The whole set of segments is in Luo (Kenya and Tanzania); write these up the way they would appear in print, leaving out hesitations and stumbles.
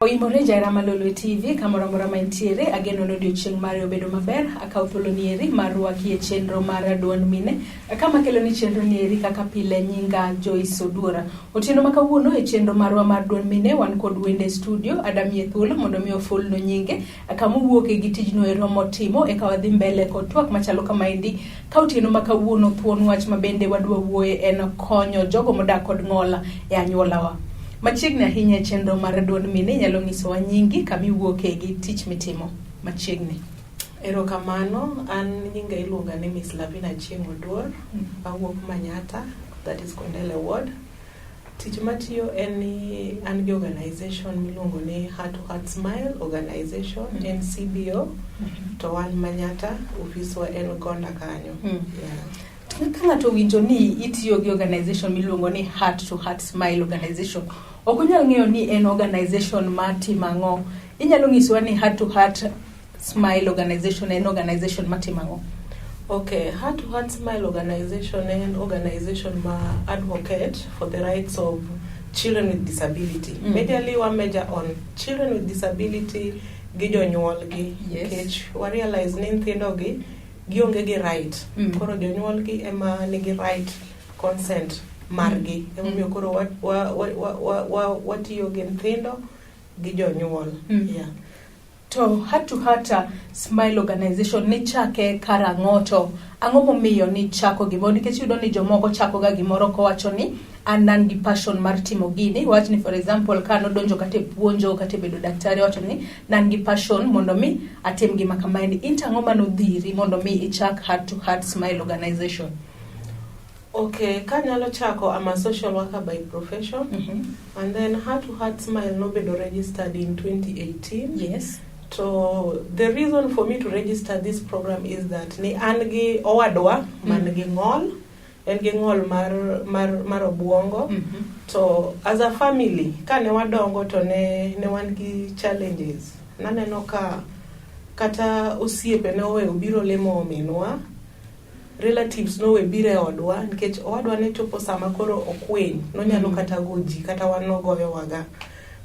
Oimore Jaira Malolo TV kamora maintiere ageno odiochieng' mare obedo maber akaw thuolo nieri mar rwaki e chenro mar duond mine kama kelo ni chenro nieri kaka pile nyinga Joyce Oduora. Otieno makawuono e chenro marwa mar duond mine wan kod wende studio adamie thuolo mondo mi oful no nyinge kama wuok e gitijno e romo timo e kawadhi mbele kod twak machalo kamaendi ka otieno makawuono thuon wach mabende wadwa wuoye en konyo jogo modak kod ng'ola e anyuolawa. Machiegni ahinya e chenro mar duond mine nyalo nyisowa nyingi kami wuoke gi tich mitimo machiegni. Erokamano, an nyinga iluonga ni Miss Lavina Chieng' Oduor, awuok Manyata, that is Kondele Ward. Tich matiyo en ni an gi organization miluongo ni Heart to Heart Smile organization, NCBO, to wan Manyata, ofiswa en Gonda kanyo. Ka ng'ato winjo ni itiyo gi organization miluongo ni Heart to Heart Smile organization, ok unyal ng'eyo ni en organization matimo ang'o. Inyalo nyisowa ni Heart to Heart Smile organization en organization matimo ang'o? Okay, Heart to Heart Smile organization en organization ma advocate for the rights of children with disability. Majorly we major on children with disability gi jonyuol gi. Yes. We realize ni nyithindo gi gionge gi right. Koro jonyuol gi ema nigi right consent margi. Emomiyo koro watiyo gi nyithindo gi jonyuol. Yeah. To Heart to Heart Smile organization ni chake karang'oto ang'o momiyo ni chako gimoro nikech yudo ni jomoko chako ga gimoro kowacho ni an gi passion mar timo gini. Wach ni for example ka nodonjo kate puonjo kate bedo daktari wacho ni nan gi passion mondo mi atim gima kamaendi. Intang'o manodhiri mondo mi ichak Heart to Heart Smile organization? Okay, kanyalo chako, I'm a social worker by profession. And then Heart to Heart Smile nobedo registered in 2018. Yes. So the reason for me to register this program is that ni angi owadwa man gi ng'ol, en gi ng'ol mar obuongo. So as a family kane wadongo to ne wan gi challenges. Naneno ka kata osiepe ne owe obiro lemo minwa, relatives no we bire odwa nikech owadwa ne chopo sama koro okweny no nyalo kata goji kata wano goyo waga.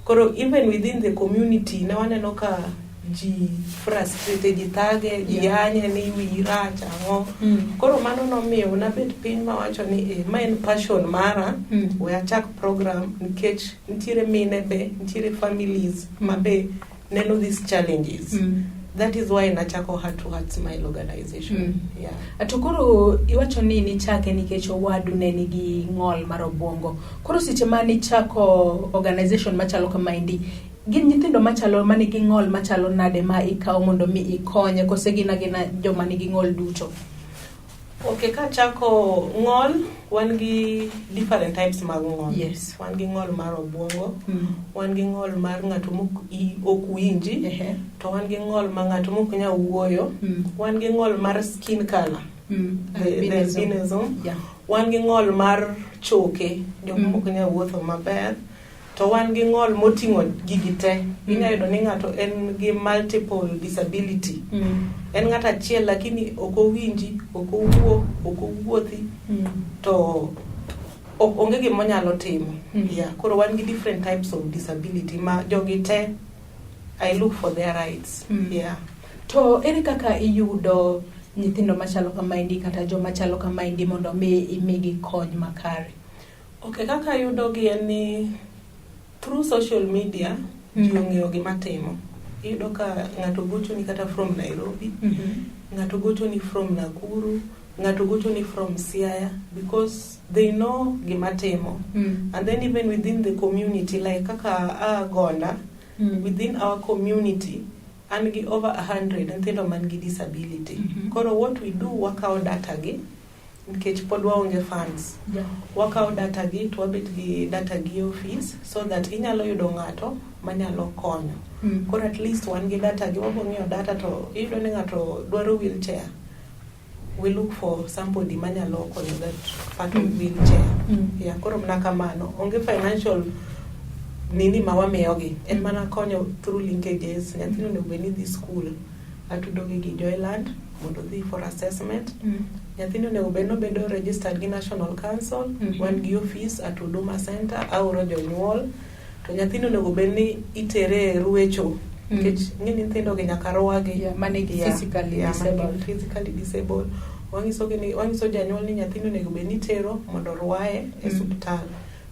Koro even within the community ne waneno ka ji frustrated, ji thage, ji anye ni wira chango. Koro mano nomiyo nabet piny mawacho ni ma en passion mara, we achak program nikech nitiere mine be, nitiere families mabe neno these challenges. That is why nachako Heart to Heart Smile organization. Yeah. Atokoro iwacho ni chake nikech owadu ne nigi ng'ol mar obuongo. Koro seche mani chako organization machalo kamaendi, gin nyithindo machalo manigi ng'ol machalo nade ma ikaw mondo mi ikonye kose gina joma nigi ng'ol duto? Okay, ka chako ng'ol, wan gi different types mag ng'ol. Yes. Wan gi ng'ol mar obuongo, wan gi ng'ol mar ng'ato ok winji, to wan gi ng'ol ma ng'ato mok nya wuoyo, wan gi ng'ol mar skin color, albinism, wan gi ng'ol mar choke, joma mok nya wuotho maber, to wan gi ng'ol moting'o gigi te. Ing'ayudo ni ng'ato en gi multiple disability. En ng'ato achiel lakini ok owinji, ok owuo, ok owuothi, to onge gima onyalo timo. Yeah, koro wan gi different types of disability ma jogi te I look for their rights. Yeah. To ere kaka iyudo nyithindo machalo kamaendi kata joma chalo kamaendi mondo mi imigi kony makare? Okay, kaka yudo gi en ni through social media, ji ong'eyo gima timo. Iyudo ka ng'ato gocho ni kata from Nairobi, ng'ato gocho ni from Nakuru, ng'ato gocho ni from Siaya, because they know gima timo. And then even within the community, like kaka Gonda, within our community, and gi over 100 nyithindo man gi disability. Koro what we do, wakaw data gi, nikech pod waonge funds. Wakaw data gi, to wabet gi data gi office, so that inyalo yudo ng'ato manyalo konyo. Koro at least wan gi data gi, wabong'iyo data to iyudo ni ng'ato dwaro wheelchair. We look for somebody manyalo konyo that part of wheelchair. Yeah, koro mna kamano. Onge financial nini mawamiyogi. En mana konyo through linkages. Nyathino ne ubeni dhi school. Atudogi gi Joyland mondo dhi for assessment. Nyathino ne ubeno bedo registered gi National Council. Wan gi office at Huduma Center, aoro jonyuol. to nyathino onego bed ni itere ruecho nikech ng'eni nyithindo gi nyaka rwagi manigi physically disabled. Wangiso janyuol ni nyathino onego bed ni tero mondo rwaye e suptal.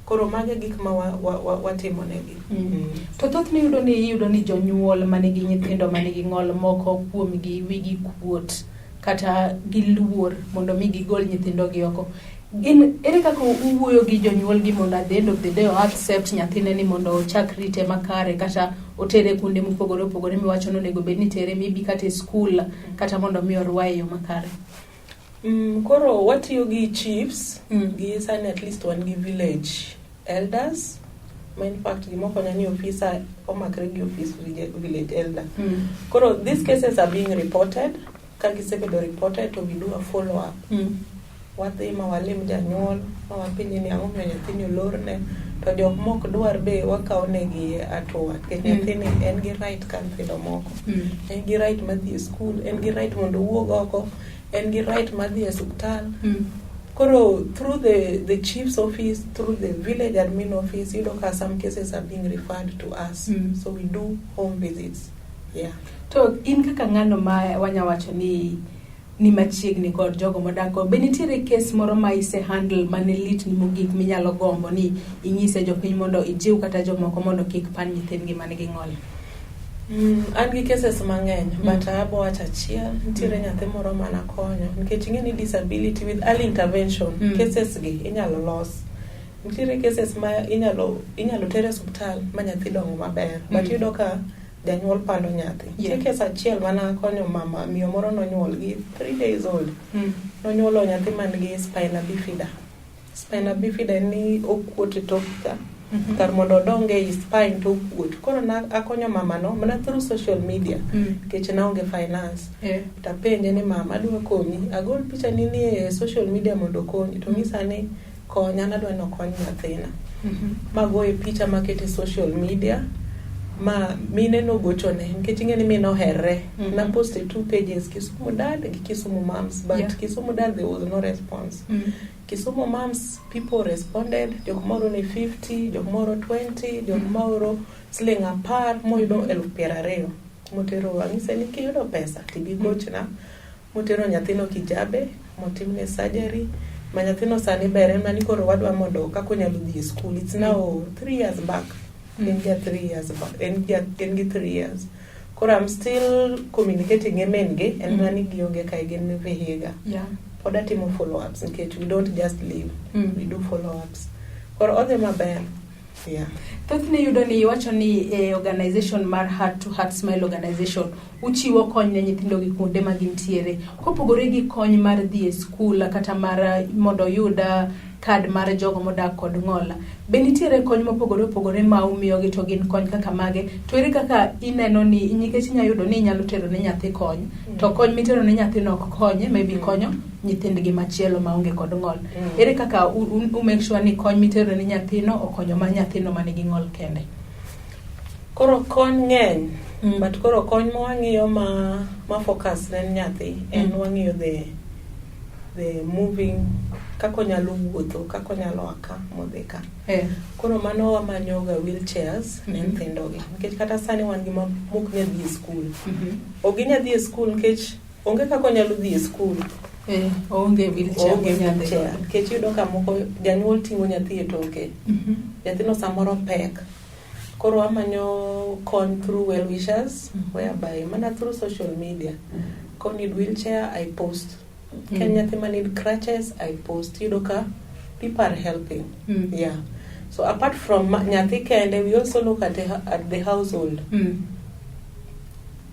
Koro mage gik ma watimo negi. To thoth iyudo ni jonyuol manigi nyithindo manigi ng'ol moko kuomgi wigi kuot kata giluor mondo mi gigol nyithindo gi oko. Ere kaka uwuoyo gi jonyuol gi mondo at the end of the day accept nyathine ni mondo ochak rite makare kata otere kuonde mopogore opogore miwacho ni onego bed ni tere maybe kata e school kata mondo mi orwaye yo makare? Koro watiyo gi chiefs gi sani at least wan gi village elders. In fact gimoko ni officer omakre gi office village elder. Koro these cases are being reported. Ka gisebedo reported to we do a follow up. Wadhi ma walim janyuol ma wapinji ni ang'o miyo nyathini olorne, to jok mok dwar be wakaw negi atua nikech nyathini en gi right ka nyithindo moko. En gi right madhi e school, en gi right mondo owuog oko, en gi right madhi e suptal. Koro through the chief's office, through the village admin office, you know, some cases are being referred to us. So we do home visits. Yeah. To in kaka ng'ano ma wanyawacho ni machiegni kod jogo modako, be nitiere case moro ma ise handle mane lit ni mogik minyalo gombo ni inyise jopiny mondo ijiw kata jomoko mondo kik pan nyithindgi manigi ng'ol? An gi cases mang'eny, but abo wacha achiel. Nitiere nyathi moro mana konyo nikech ing'eni disability with early intervention cases gi inyalo los. Nitiere cases ma inyalo tere suptal ma nyathi dongo maber, but yudo ka janyuol pando nyathi. Nitiere case achiel mana konyo mama miyo moro nonyuol gi 3 days old. Nonyuolo nyathi man gi spina bifida. Spina bifida ni okuot e tokka. Kar mondo odonge i spine to okuot. Koro akonyo mama no mana through social media nikech naonge finance. Tapenje ni mama adwa konyi, agol picha ni e social media mondo konyi, to ng'isa ni konya nadwa ni okony nyathina. Magoye picha makete social media. Ma mine no gochone nikech ing'eni mine oherre. Na poste 2 pages, Kisumu Dad gi Kisumu Moms, but Kisumu Dad there was no response. Kisumu Moms people responded, jok moro ni 50, jok moro 20, jok moro siling 10 moyudo 20,000. Motero wang'ise ni kiyudo pesa tibi gochna. Motero nyathino Kijabe, motimne surgery. Ma nyathino sani bere mani koro wadwa mondo kako nyalo dhi e school. It's now 3 years back. In 3 years back. In 3 years. Koro I'm still communicating emenge and mani gionge ka igen Vihiga. Yeah. Oda timo follow-ups in case we don't just leave. We do follow-ups. Koro all them are bad. Yeah. Thothne yudo ni iwacho ni organization mar Heart to Heart Smile organization uchiwo kony ne nyithindo gi kuonde ma gintiere. Kopogore gi kony mar dhi e school kata mar mondo yuda kad mar jogo modak kod ng'ola, be nitiere kony mopogore opogore ma umiyo gi to gin kony kaka mage? To ere kaka ineno ni nikech inya yudo ni inyalo tero ne nyathi kony to kony mitero ne nyathi no konye maybe konyo nyithindgi machielo maonge kod ng'ol. Ere kaka u make sure ni kony mitero ne nyathino okonyo ma nyathino manigi ng'ol kende? Koro kony ng'eny, but koro kony mo wang'iyo ma focus ne nyathi en wang'iyo the moving, kako nyalo wuotho, kako nyalo aka modheka. Koro mano wamanyoga wheelchairs ne nyithindo gi nikech kata sani wan gi mok ne dhi e school. Oginya dhi e school nikech onge kako nyalo dhi e school. Onge wheelchair. Nikech yudo ka moko janyuol ting'o nyathi e toke. Nyathino samoro pek. Koro amanyo kony through well wishers, whereby mana through social media. Ko need wheelchair, I post. Can nyathi ma need crutches, I post. Yudo ka people are helping. Yeah. So apart from nyathi kende, we also look at the household.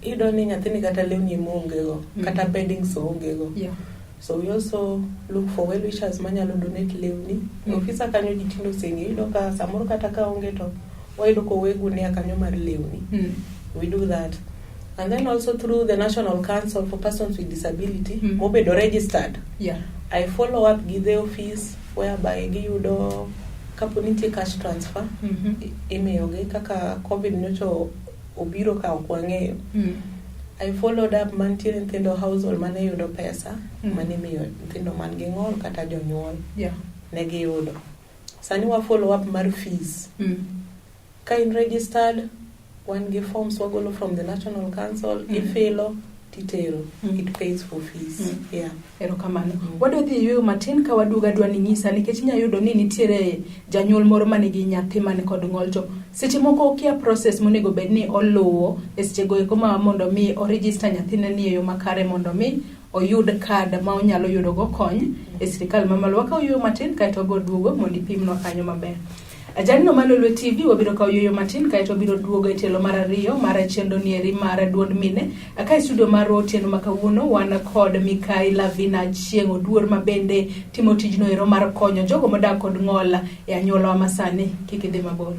Yudo ni nyathi ni kata lewni mongego, kata beddings ongego. Yeah. So we also look for well wishers manyalo donate lewni. Officer kanyo jitindo sengi, yudo ka samoro kata ka onge to wayudo ko wegu ne kanyo mar lewni. We do that. And then also through the National Council for Persons with Disability, mobedo registered. Yeah. I follow up with the office whereby giyudo kapo nitie cash transfer. Imiyogi kaka COVID nyocho obiro ka okwang'eyo. I followed up mantiere nyithindo household mane yudo pesa, mane miyo nyithindo man gi ng'ol kata jonyuol. Yeah. Ne giyudo. Sani wa follow up mar fees. ka in registered, wan gi forms wagolo from the National Council, ifilo titero, it pays for fees. Yeah. Erokamano. Wadwa dhi yueyo matin ka waduoga dwa ni nyisa nikech inya yudo ni nitiere janyuol moro manigi nyathi mane kod ng'ol to seche moko okia process monego bed ni oluwo e seche go eko ma mondo mi o register nyathine ni e yo makare mondo mi oyud kad ma onyalo yudo go kony e sirikal mamalo. Wakaw yueyo matin kaeto go duogo mondo ipimnwa kanyo maber. Ajanino Malolwe TV wabiro kaw yueyo matin kaeto biro duogo e telo mar ariyo mar chenro nieri mar duond mine. Aka studio mar otieno makawuono wan kod Mikai Lavina Chieng' Oduor ma bende timo tijno ero mar konyo jogo modak kod ng'ol e anyuola masani. Kik idhi mabor.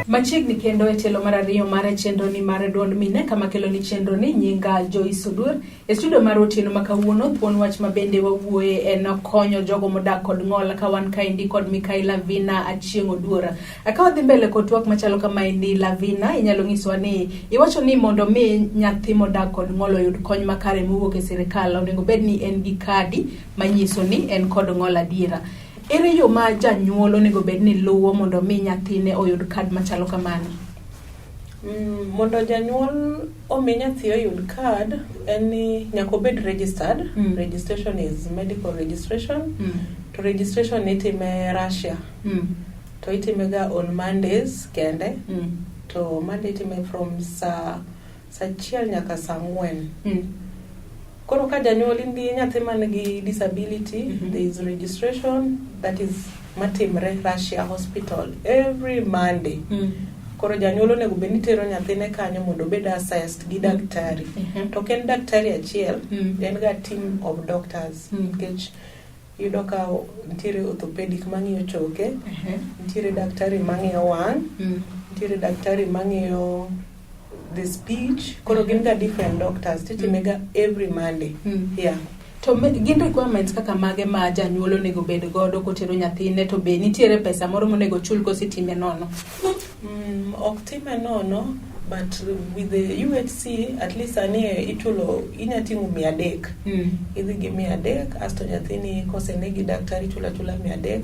Machiegni kendo e telo mar ariyo mar chenro ni mar duond mine kama kelo ni chenro ni nyinga Joyce Oduor e studio mar otieno makawuono. Thuon wach ma bende wawuoye en konyo jogo modak kod ng'ol ka wan kaendi kod Mikai Lavina Chieng' Oduor. Akawa dhi mbele kod twak machalo kama endi. Lavina, inyalo nyiswa ni iwacho ni mondo mi nyathi modak kod ng'ol oyud kony makare mowuok e sirikal onego bed ni en gi kadi manyiso ni en kod ng'ol adiera. Ere yo ma janyuol onego bed ni luwo mondo mi nyathine oyud kad machalo kamano? Mondo janyuol omi nyathi oyud kad en ni nyaka obed registered. Registration is medical registration. To registration itime Russia. To itime ga on Mondays kende. To Monday itime from sa 1 nyaka sa 4. Koro ka janyuol indi nyathi man gi disability, there is registration that is matimre Russia Hospital every Monday. Koro janyuol onego bed ni tero nyathine kanyo mondo bed assessed gi daktari. To ken daktari achiel, en ga team of doctors. Nikech yudo ka nitiere orthopedic mang'iyo choke, nitiere daktari mang'iyo wang', nitiere daktari mang'iyo the speech. Koro gin ga different doctors titimega every Monday. Yeah. To gin requirements kaka mage ma janyuol onego bed godo kotero nyathine, to be nitiere pesa moro monego chul kositime nono? Ok time nono, but with the UHC at least anie itulo inyatingu 300. Idhi gi 300 asto nyathini kosenegi daktari chula 300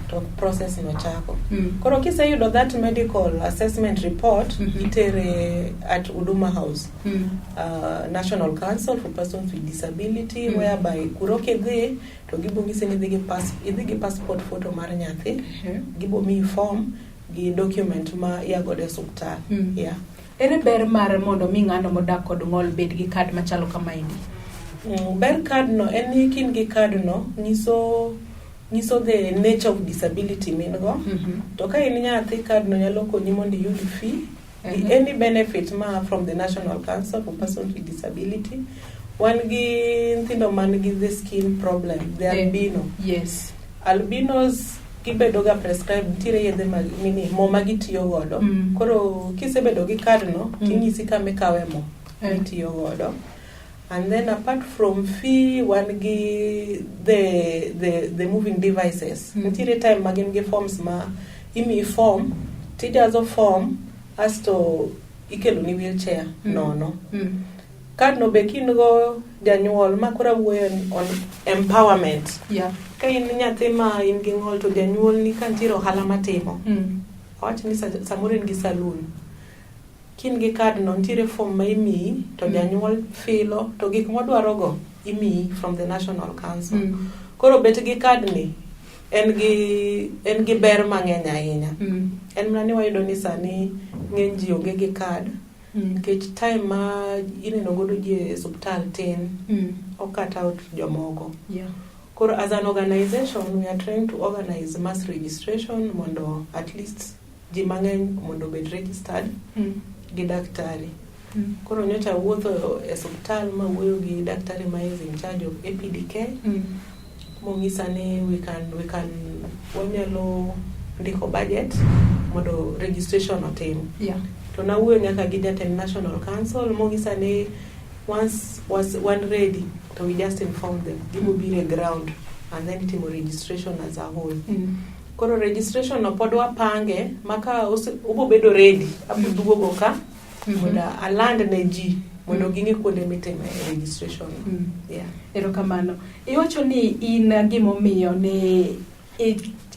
to process no chako. Koro kiseyudo that medical assessment report, itere at Huduma House, National Council for Persons with Disability, whereby kuroke dhi to gibo ngise ni idhi gi passport photo mar nyathi, gibo mi form gi document ma yagode subtal. Yeah. Ere ber mar mondo mi ng'ano modak kod ng'ol bed gi kad machalo kama endi? Ber kad no en ni kin gi kad no nyiso the nature of disability min go. To ka in nyathi kad no nyalo konyi mondo yud fee, any benefit ma from the National Council for Persons with Disability. Wan gi nthindo man gi the skin problem, the albino. Yes. Albinos kibedo ga prescribe tire yedhe mini mo magitiyo godo. Koro kisebedo gi kad no, tinyisi kame kawe mo magitiyo godo. And then apart from fee, one gi the moving devices. Nitire time magin gi forms ma imi form, tijazo form as to ikelo ni wheelchair. No. Kad no bekin go janyuol makura wuoyo on empowerment. Yeah. Ka in nyathi ma in gi ng'ol to janyuol ni kantiro ohala matimo. Awach ni samoro in gi saloon. Kin gi kad no nitire form ma imi to janyuol filo to gik modwaro go imi from the National Council. Koro bet gi kad ni en gi ber mang'eny ahinya. En mana ni wayudo ni sani ng'eny ji onge gi kad. Nikech time ma ineno godo ji e subtal tin, okata out jomoko. Yeah. Koro as an organization, we are trying to organize mass registration mondo at least ji mang'eny mondo bed registered gi daktari. Koro nyocha wuotho e hospital ma wuoyo gi daktari ma is in charge of APDK. Mongisa ni we can wanyalo ndiko budget mondo registration otim. Yeah. To na wuoyo nyaka gi Jatend National Council mongisa ni once was one ready, so we just inform them. Give be a ground and then timo registration as a whole. Koro registration no podwa pange maka ubo bedo ready abudugo ka mondo aland ne ji mondo ginge kuonde mitime registration. Yeah. Erokamano. Iwacho ni in gimomiyo ne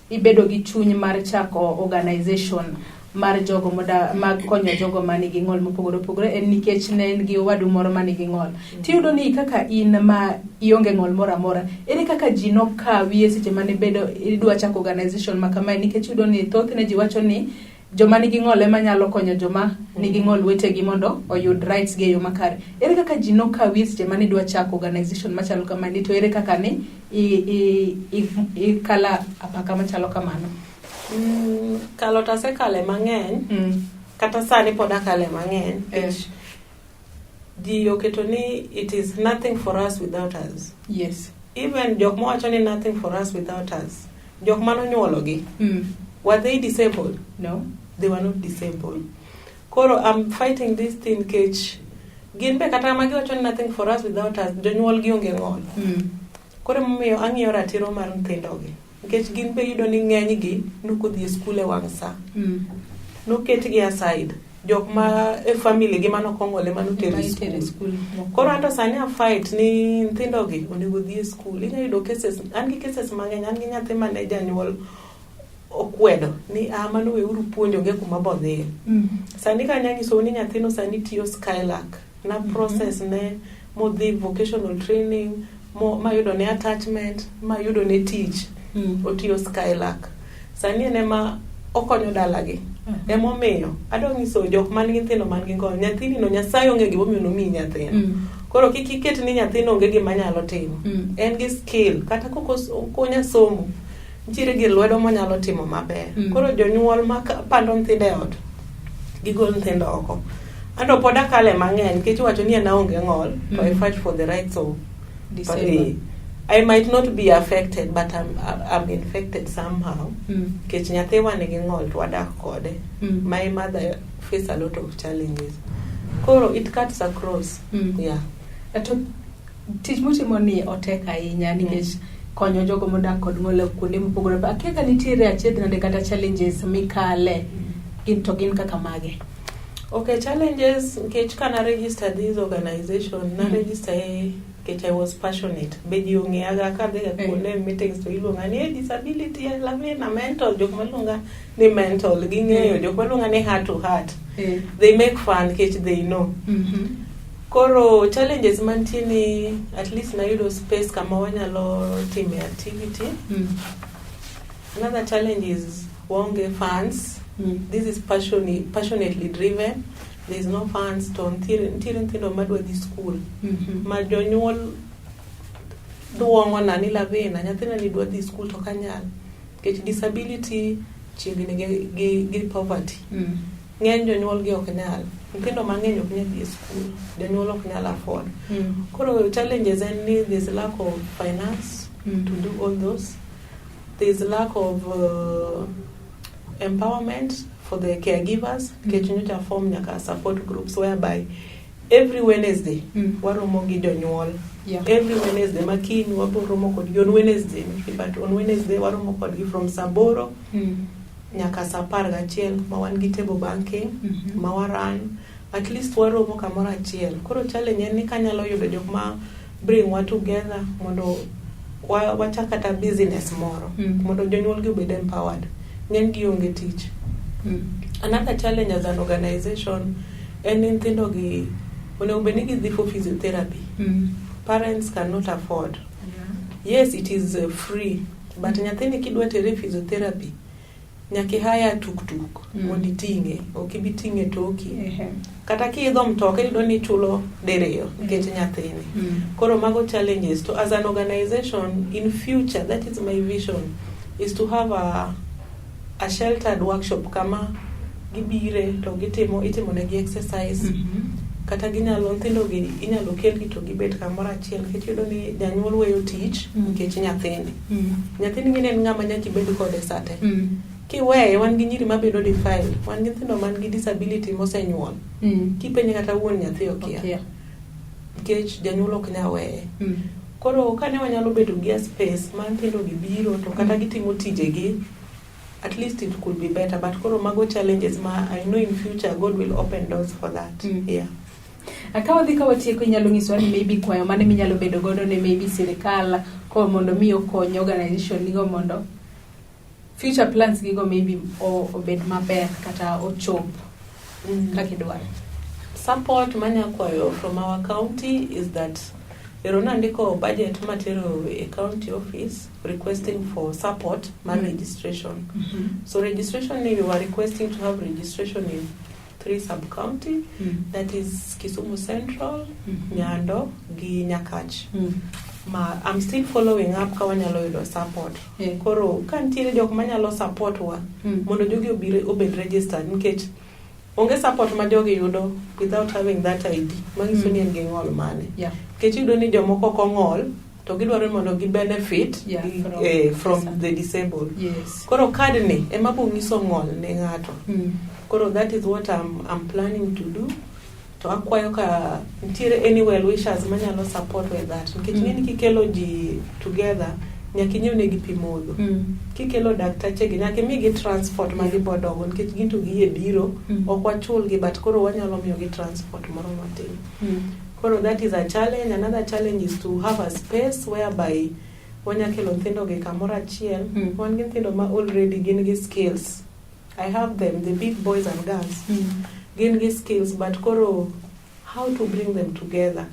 ibedo gi chuny mar chako organization mar jogo mag konyo jogo manigi ng'ol mopogore opogore en nikech ne en gi wadu moro manigi ng'ol. Tiyudo ni kaka in ma ionge ng'ol moro amora, ere kaka ji nokawi e seche mane bedo idwa chako organization ma kamae, nikech yudo ni thothne ji wacho ni joma nigi ng'ol ema nyalo konyo joma nigi ng'ol wetegi mondo oyud rights gi e yo makare. Ere kaka ji nokawi e seche mane idwa chako organization machalo kamae, to ere kaka ni kala apaka machalo kamano? Kalo tase kale mang'eny, kata sani poda kale mang'eny, ji oketo ni it is nothing for us without us. Yes. Even jok mo wacho ni nothing for us without us, jok mano nyuologi, were they disabled? No. They were not disabled. Koro I'm fighting this thing kech gin be kata magi wacho ni nothing for us without us, jonyuol gi onge ng'ol. Koro momiyo ang'iyo ratiro mar nyithindogi. Nikech gin be yudo ni ng'eny gi nuko dhi skul e wang' sa. Noketgi aside. Jok ma e family gi mano kong'ole mano tero skul. Koro anto sani a fight ni nyithindogi onego dhi skul. Inya yudo cases, an gi cases mang'eny, an gi nyathi mane janyuol okwedo ni mano weuru puonjoge kuma bodhie. Sani ka nyanyiso ni nyathino sani tiyo Skylark na process ne modhi vocational training ma yudo ne attachment, ma yudo ne tich. Otiyo Skylark. Sani ene ma okonyo dalagi. Emomiyo adwa nyiso jok man gi nyithindo man gi ng'ol, nyathini no Nyasaye onge gimomiyo nomiyi nyathino. Koro kik iket ni nyathino onge gima nyalo timo. En gi skill, kata konya somo, nitiere gi lwedo monyalo timo maber. Koro jonyuol ma pando nyithindo e ot, gigol nyithindo oko. Ando poda kale mang'eny, kech wacho ni ana onge ng'ol, to I fight for the rights of disabled. I might not be affected, but I'm infected somehow. Kech nyathiwa nigi ng'ol to wadak kode. My mother face a lot of challenges. Koro it cuts across. Yeah. Eto tich mutimo ni otek ahinya nikech konyo jogo modak kod ng'ol kuonde mopogore opogore. Akiya nitiere achiedh nade kata challenges mikale gin kaka mage? Okay, challenges kech kana register this organization, na register kech I was passionate. Beji ong'eyaga ka dhega kuonde meetings to iluonga ni disability, lavi na mental, jok malunga ni mental, ging'eyo jok malunga ni heart to heart. They make fun kech they know. Koro challenges mantie ni at least na yudo space kama wanyalo time activity. Another challenge is wonge funds. This is passionately driven. There is no funds to ntiro madwa dhi school. Ma jonyuol duongo na ni lavena nyathina ni dwa dhi school to kanyal. Kech disability chiegni gi poverty. Ng'eny jonyuol gi ok nyal. Nyithindo mang'eny ok nyal dhi school. Jonyuol ok nyal afford. Koro challenges and there's a lack of finance to do all those. There's a lack of empowerment for the caregivers. Kechinyocha form nyaka support groups whereby every Wednesday waromo gi jonyuol. Every Wednesday makini waboromo kod on Wednesday, but on Wednesday waromo kodgi from Saboro nyaka Sapar gachiel ma wan gi table banking ma waran at least waromo kamoro achiel. Koro challenge en ni kanyalo yudo jok ma bring wa together mondo wachakata business moro mondo jonyuol gi obed empowered. Ng'eny gi onge tich. Another challenge as an organization en nyithindo gi onego bed ni gidhi for physiotherapy. Parents cannot afford. Yes, it is free, but nyathini kidwa tere physiotherapy nyaki haya tuk mondo iting'e, ok ibi ting'e toki. Kata kiidho mtoka iyudo ni chulo diriyo nikech nyathini. Koro mago challenges. To as an organization in future, that is my vision, is to have a sheltered workshop kama gibire to itimo negi exercise. Kata nyithindo gi inyalo kelgi to gibet kamoro achiel, nikech iyudo ni janyuol weyo tich nikech nyathini. Nyathini ng'eni en ng'ama nyaka ibed kode sate. Kiweye, wan gi nyiri mabedo defiled, wan gi nyithindo man gi disability mosenyuol. Kipenye kata wuon nyathi okia. Nikech janyuol ok nya weye. Koro kane wanyalo bedo gi space ma nyithindo gi biro to kata gitimo tijegi, at least it could be better. But koro mago challenges ma I know in future God will open doors for that. Yeah. Akawa dhika watieko inyalo ng'iswa ni maybe kwayo mane minyalo bedo godo ne maybe sirikal ko mondo mi okony organization nigo mondo future plans gigo maybe obed maber kata ochop kaka idwaro. Support manya kwayo from our county is that erona ndiko budget matero a county office requesting for support registration. So registration, you are requesting to have registration in 3 sub-county, that is Kisumu Central, Nyando, gi Nyakach. I'm still following up kawanyalo yudo support. Koro kantiere jok manyalo support wa mondo jogi obed registered, nikech onge support ma jogi yudo without having that ID. Mangiso ni en ng'ol mane. Nikech yudo ni jomoko kong'ol to gidwaro mondo gi benefit from the disabled. Koro card ni ema bo ngiso ng'ol ne ng'ato. Koro that is what I'm planning to do. To akwayo ka ntiere any well wishers manyalo support with that. Nikech nini kikelo ji together nyaka inyewne gi pi modho. Kikelo daktache gi nyaka imigi transport ma gibodogo, nikech ginto gi e biro ok wachul gi, but koro wanyalo miyo gi transport moro matin. Koro that is a challenge. Another challenge is to have a space whereby wanyakelo nyithindo gi kamoro achiel. Wan gi nyithindo ma already gin gi skills. I have them, the big boys and girls. Gin gi skills, but koro how to bring them together.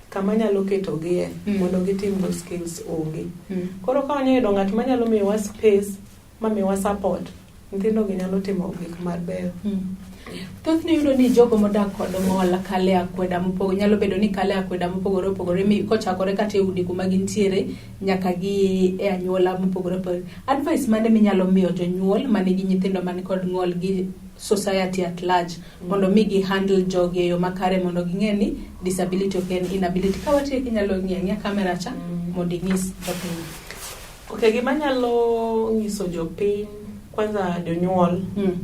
Kama nyalo keto gie mondo gitim those skills onge. Koro ka wanyalo ng'at manyalo miyowa space, ma miyowa support, nyithindo gi nyalo timo gik maber. Thothne yudo ni jogo modak kod ng'ol kale akweda mopogore, nyalo bedo ni kale akweda mopogore opogore kochakore kata e udi kuma gintiere nyaka gi e anyuola mopogore opogore. Advice mane minyalo miyo jonyuol mane gi nyithindo mane kod ng'ol gi society at large mondo mi gi handle jogi e yo makare mondo ging'e ni disability ok en inability. Ka watiek inyalo ng'iya kamera cha mondo ing'is jopiny. Okay, gima nyalo ng'iso jopiny kwanza jonyuol,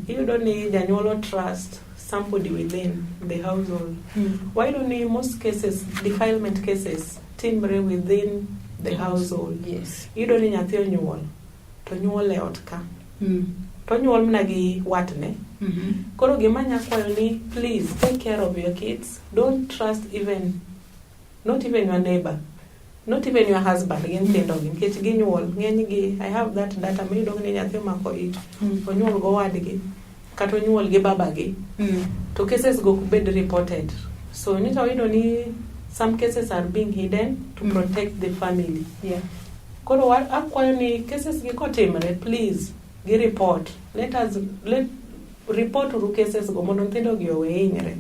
iyudo ni janyuol trust somebody within the household. Why don't we most cases, defilement cases, timbre within the household? Yes. Iyudo ni nyathi onyuol, to nyuol e ot ka. To nyuol mna gi watne. Koro gima nyakwayo ni please take care of your kids. Don't trust not even your neighbor. Not even your husband, nikech ginyuol ng'eny gi. I have that data me dog ni nyathi mako it. Onyuol go wadgi kata onyuol gi babagi. To cases go bed reported. So nito ino ni some cases are being hidden to protect the family. Koro akwayo ni cases gi kotimre, please gi report. Let report to cases go mondo nyithindo gi owe hinyre.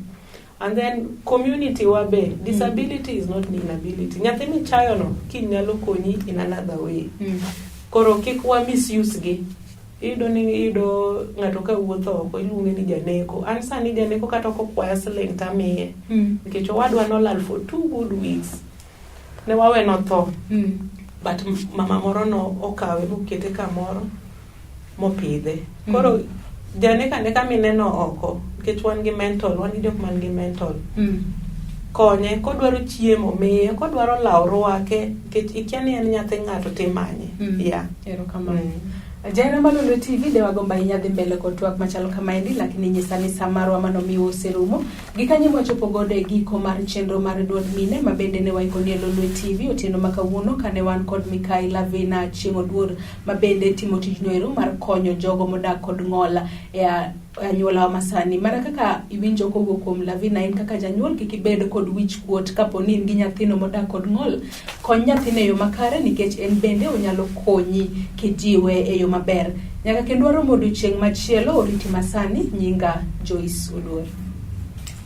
And then community wabe, disability is not inability. Nyathini chayo no kinyalo konyi in another way. Koro kik wa misuse gi. Ido ng'ato ka wuotho oko iluonge ni janeko. An sani janeko kata ok kwaya siling tamiye. Nikech owadwa nolal for 2 good weeks. Ne wawe no tho. But mama moro no okawe mokete kamoro mopidhe. Koro janeka ne kamineno oko, nikech wan gi jok man gi mental. Konye, kodwaro chiemo miye, kodwaro law rwake, nikech ikia ni en nyathi ng'ato timanye. Erokamano. Jaera Malolo TV de wagomba ahinya dhi mbele kod twak machalo kamaendi, lakini nyisa ni sa marwa mano miyo oserumo. Gikanyo mwachopo godo e giko mar chenro mar duond mine ma bende ne waikoni e Lolwe TV otieno ma kawuono kane wan kod Mikaela Vina Chieng' Oduor ma bende timo tijno ero mar konyo jogo modak kod ng'ol e anyuola wa masani. Mana kaka iwinjo kowuok kuom Lavina, in kaka janyuol kik ibed kod wich kuot kapo ni in gi nyathino modak kod ng'ol. Kony nyathino e yo makare nikech en bende onyalo konyi kijiwe e yo maber. Nyaka kendo waromo odiochieng' machielo, oriti masani, nyinga Joyce Oduor.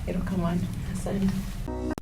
Erokamano. Asante.